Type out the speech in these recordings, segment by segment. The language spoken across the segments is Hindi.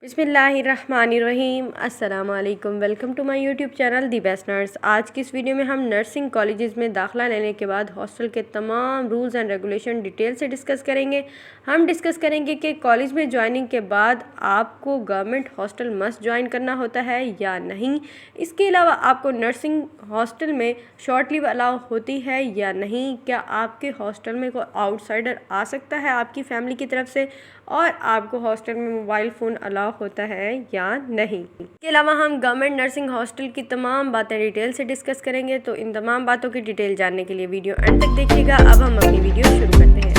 बिस्मिल्लाहिर्रहमानिर्रहीम। अस्सलाम वालेकुम। Welcome to my YouTube channel the best nurse. आज की इस वीडियो में हम नर्सिंग कॉलेजेस में दाखिला लेने के बाद हॉस्टल के तमाम रूल्स एंड रेगुलेशन डिटेल से डिस्कस करेंगे। हम डिस्कस करेंगे कि कॉलेज में ज्वाइनिंग के बाद आपको गवर्नमेंट हॉस्टल मस्ट ज्वाइन करना होता है या नहीं। इसके अलावा आपको नर्सिंग हॉस्टल में शॉर्ट लीव अलाउ होती है या नहीं। क्या आपके हॉस्टल में कोई आउटसाइडर आ सकता है आपकी फैमिली की तरफ से, और आपको हॉस्टल में मोबाइल फ़ोन अलाउ होता है या नहीं। इसके अलावा हम गवर्नमेंट नर्सिंग हॉस्टल की तमाम बातें डिटेल से डिस्कस करेंगे। तो इन तमाम बातों की डिटेल जानने के लिए वीडियो एंड तक देखिएगा। अब हम अपनी वीडियो शुरू करते हैं।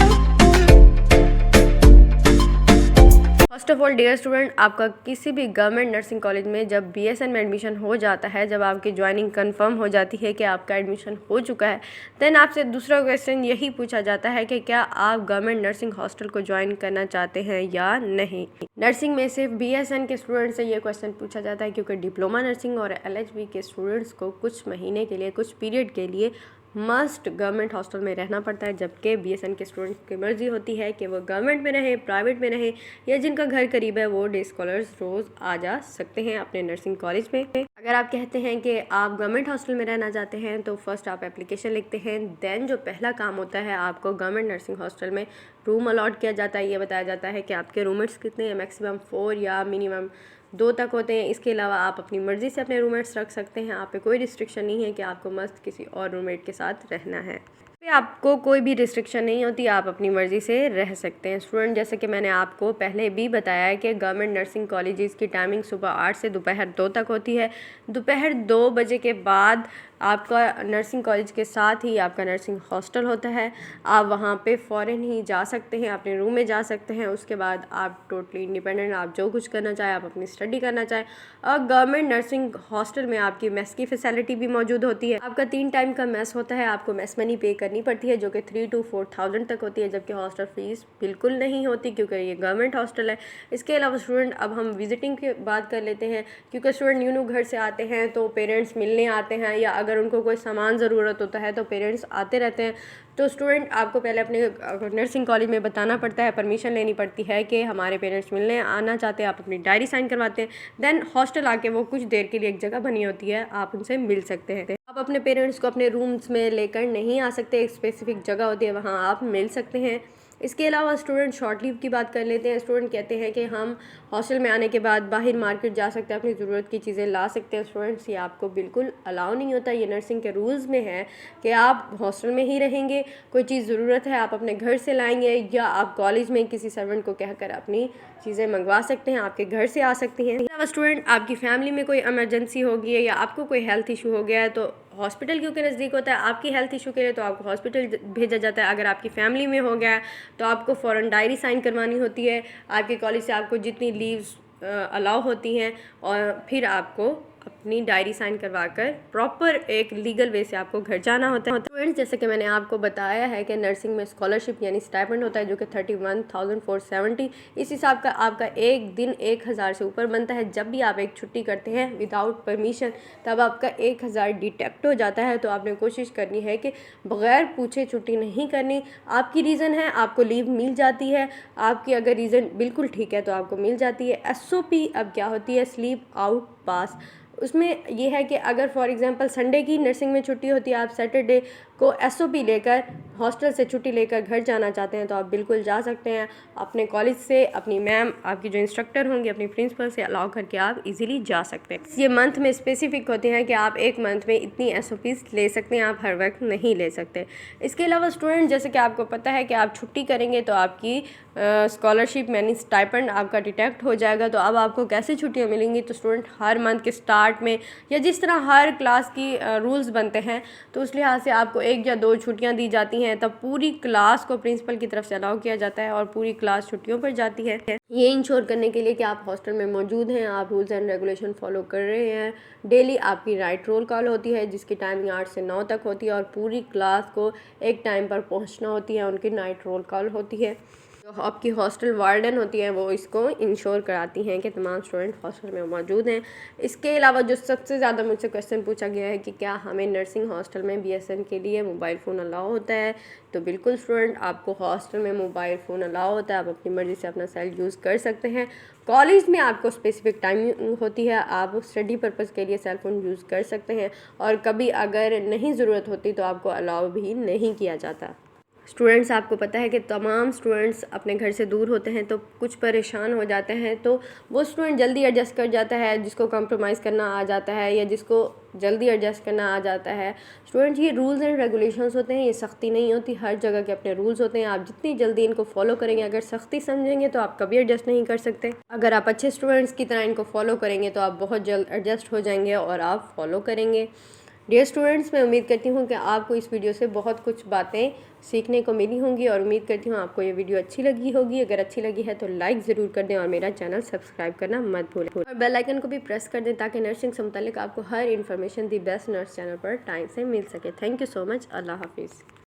First of all dear student, आपका किसी भी गवर्नमेंट नर्सिंग कॉलेज में जब बीएसएन में एडमिशन हो जाता है, जब आपकी ज्वाइनिंग कंफर्म हो जाती है कि आपका एडमिशन हो चुका है, देन आपसे दूसरा क्वेश्चन यही पूछा जाता है कि क्या आप गवर्नमेंट नर्सिंग हॉस्टल को ज्वाइन करना चाहते हैं या नहीं। नर्सिंग में सिर्फ बीएसएन के स्टूडेंट से ये क्वेश्चन पूछा जाता है, क्योंकि डिप्लोमा नर्सिंग और एलएचबी के स्टूडेंट्स को कुछ महीने के लिए, कुछ पीरियड के लिए मस्ट गवर्नमेंट हॉस्टल में रहना पड़ता है, जबकि बीएसएन के स्टूडेंट्स की मर्ज़ी होती है कि वो गवर्नमेंट में रहे, प्राइवेट में रहे, या जिनका घर करीब है वो डे स्कॉलर्स रोज़ आ जा सकते हैं अपने नर्सिंग कॉलेज में। अगर आप कहते हैं कि आप गवर्नमेंट हॉस्टल में रहना चाहते हैं तो फर्स्ट आप एप्लीकेशन लिखते हैं। देन जो पहला काम होता है, आपको गवर्नमेंट नर्सिंग हॉस्टल में रूम अलॉट किया जाता है। ये बताया जाता है कि आपके रूममेट्स कितने हैं, मैक्सिमम 4 या मिनिमम 2 तक होते हैं। इसके अलावा आप अपनी मर्ज़ी से अपने रूममेट्स रख सकते हैं। आप पे कोई रिस्ट्रिक्शन नहीं है कि आपको मस्त किसी और रूममेट के साथ रहना है। पे आपको कोई भी रिस्ट्रिक्शन नहीं होती, आप अपनी मर्ज़ी से रह सकते हैं। स्टूडेंट, जैसे कि मैंने आपको पहले भी बताया है कि गवर्नमेंट नर्सिंग कॉलेजेस की टाइमिंग सुबह 8 से दोपहर 2 तक होती है। दोपहर 2 बजे के बाद आपका नर्सिंग कॉलेज के साथ ही आपका नर्सिंग हॉस्टल होता है। आप वहाँ पे फ़ौरन ही जा सकते हैं, अपने रूम में जा सकते हैं। उसके बाद आप टोटली इंडिपेंडेंट, आप जो कुछ करना चाहें, आप अपनी स्टडी करना चाहें। और गवर्नमेंट नर्सिंग हॉस्टल में आपकी मेस की फैसिलिटी भी मौजूद होती है। आपका 3 टाइम का मेस होता है, आपको मेस मनी पे करनी पड़ती है, जो कि 3 to 4,000 तक होती है, जबकि हॉस्टल फीस बिल्कुल नहीं होती, क्योंकि ये गवर्नमेंट हॉस्टल है। इसके अलावा स्टूडेंट, अब हम विजिटिंग की बात कर लेते हैं, क्योंकि स्टूडेंट न्यू घर से आते हैं तो पेरेंट्स मिलने आते हैं, या अगर उनको कोई सामान ज़रूरत होता है तो पेरेंट्स आते रहते हैं। तो स्टूडेंट, आपको पहले अपने नर्सिंग कॉलेज में बताना पड़ता है, परमिशन लेनी पड़ती है कि हमारे पेरेंट्स मिलने आना चाहते हैं। आप अपनी डायरी साइन करवाते हैं। देन हॉस्टल आके वो कुछ देर के लिए एक जगह बनी होती है, आप उनसे मिल सकते हैं। आप अपने पेरेंट्स को अपने रूम्स में लेकर नहीं आ सकते, एक स्पेसिफिक जगह होती है, वहाँ आप मिल सकते हैं। इसके अलावा स्टूडेंट, शॉर्ट लीव की बात कर लेते हैं। स्टूडेंट कहते हैं कि हम हॉस्टल में आने के बाद बाहर मार्केट जा सकते हैं, अपनी ज़रूरत की चीज़ें ला सकते हैं। स्टूडेंट्स, ये आपको बिल्कुल अलाउ नहीं होता। ये नर्सिंग के रूल्स में है कि आप हॉस्टल में ही रहेंगे। कोई चीज़ ज़रूरत है आप अपने घर से लाएंगे, या आप कॉलेज में किसी सर्वेंट को कहकर अपनी चीज़ें मंगवा सकते हैं, आपके घर से आ सकती हैं। इसके अलावा स्टूडेंट, आपकी फैमिली में कोई इमरजेंसी हो गई है या आपको कोई हेल्थ इशू हो गया है, तो हॉस्पिटल क्योंकि नज़दीक होता है आपकी हेल्थ इशू के लिए, तो आपको हॉस्पिटल भेजा जाता है। अगर आपकी फैमिली में हो गया है तो आपको फ़ौरन डायरी साइन करवानी होती है। आपके कॉलेज से आपको जितनी लीव्स अलाउ होती हैं, और फिर आपको अपनी डायरी साइन करवाकर प्रॉपर एक लीगल वे से आपको घर जाना होता है। स्टूडेंट्स, जैसे कि मैंने आपको बताया है कि नर्सिंग में स्कॉलरशिप यानी स्टाइपेंड होता है, जो कि 31,470। इस हिसाब का आपका एक दिन 1,000 से ऊपर बनता है। जब भी आप एक छुट्टी करते हैं विदाउट परमिशन, तब आपका 1,000 डिटेक्ट हो जाता है। तो आपने कोशिश करनी है कि बग़ैर पूछे छुट्टी नहीं करनी। आपकी रीज़न है, आपको लीव मिल जाती है। आपकी अगर रीज़न बिल्कुल ठीक है तो आपको मिल जाती है। SOP अब क्या होती है, स्लीप आउट पास। उसमें यह है कि अगर फॉर एग्जांपल संडे की नर्सिंग में छुट्टी होती है, आप सैटरडे को SOP लेकर हॉस्टल से छुट्टी लेकर घर जाना चाहते हैं, तो आप बिल्कुल जा सकते हैं। अपने कॉलेज से अपनी मैम, आपकी जो इंस्ट्रक्टर होंगी, अपनी प्रिंसिपल से अलाउ करके आप इजीली जा सकते हैं। ये मंथ में स्पेसिफिक होते हैं कि आप एक मंथ में इतनी SOPs ले सकते हैं, आप हर वक्त नहीं ले सकते। इसके अलावा स्टूडेंट, जैसे कि आपको पता है कि आप छुट्टी करेंगे तो आपकी स्कॉलरशिप यानी स्टाइपेंड आपका डिटेक्ट हो जाएगा। तो अब आपको कैसे छुट्टियाँ मिलेंगी, तो स्टूडेंट हर मंथ के स्टार्ट में, या जिस तरह हर क्लास की रूल्स बनते हैं, तो उस लिहाज से आपको 1 या 2 छुट्टियां दी जाती हैं। तब पूरी क्लास को प्रिंसिपल की तरफ से अलाउ किया जाता है और पूरी क्लास छुट्टियों पर जाती है। ये इंश्योर करने के लिए कि आप हॉस्टल में मौजूद हैं, आप रूल्स एंड रेगुलेशन फॉलो कर रहे हैं। डेली आपकी नाइट रोल कॉल होती है, जिसकी टाइमिंग 8 से 9 तक होती है, और पूरी क्लास को एक टाइम पर पहुँचना होती है, उनकी नाइट रोल कॉल होती है। तो आपकी हॉस्टल वार्डन होती है वो इसको इंश्योर कराती हैं कि तमाम स्टूडेंट हॉस्टल में मौजूद हैं। इसके अलावा जो सबसे ज़्यादा मुझसे क्वेश्चन पूछा गया है कि क्या हमें नर्सिंग हॉस्टल में BSN के लिए मोबाइल फ़ोन अलाउ होता है, तो बिल्कुल स्टूडेंट आपको हॉस्टल में मोबाइल फ़ोन अलाउ होता है। आप अपनी मर्ज़ी से अपना सेल यूज़ कर सकते हैं। कॉलेज में आपको स्पेसिफिक टाइमिंग होती है, आप स्टडी पर्पज़ के लिए सेल फ़ोन यूज़ कर सकते हैं और कभी अगर नहीं ज़रूरत होती तो आपको अलाउ भी नहीं किया जाता। स्टूडेंट्स, आपको पता है कि तमाम स्टूडेंट्स अपने घर से दूर होते हैं तो कुछ परेशान हो जाते हैं, तो वो स्टूडेंट जल्दी एडजस्ट कर जाता है जिसको कंप्रोमाइज़ करना आ जाता है या जिसको जल्दी एडजस्ट करना आ जाता है। स्टूडेंट्स, ये रूल्स एंड रेगुलेशंस होते हैं, ये सख्ती नहीं होती, हर जगह के अपने रूल्स होते हैं। आप जितनी जल्दी इनको फॉलो करेंगे, अगर सख्ती समझेंगे तो आप कभी एडजस्ट नहीं कर सकते। अगर आप अच्छे स्टूडेंट्स की तरह इनको फॉलो करेंगे तो आप बहुत जल्द एडजस्ट हो जाएंगे और आप फॉलो करेंगे। डियर स्टूडेंट्स, मैं उम्मीद करती हूँ कि आपको इस वीडियो से बहुत कुछ बातें सीखने को मिली होंगी और उम्मीद करती हूँ आपको ये वीडियो अच्छी लगी होगी। अगर अच्छी लगी है तो लाइक ज़रूर कर दें और मेरा चैनल सब्सक्राइब करना मत भूलें और बेल आइकन को भी प्रेस कर दें ताकि नर्सिंग से मुताल्लिक आपको हर information the best nurse channel पर टाइम से मिल सके। Thank you so much. अल्लाह हाफिज़।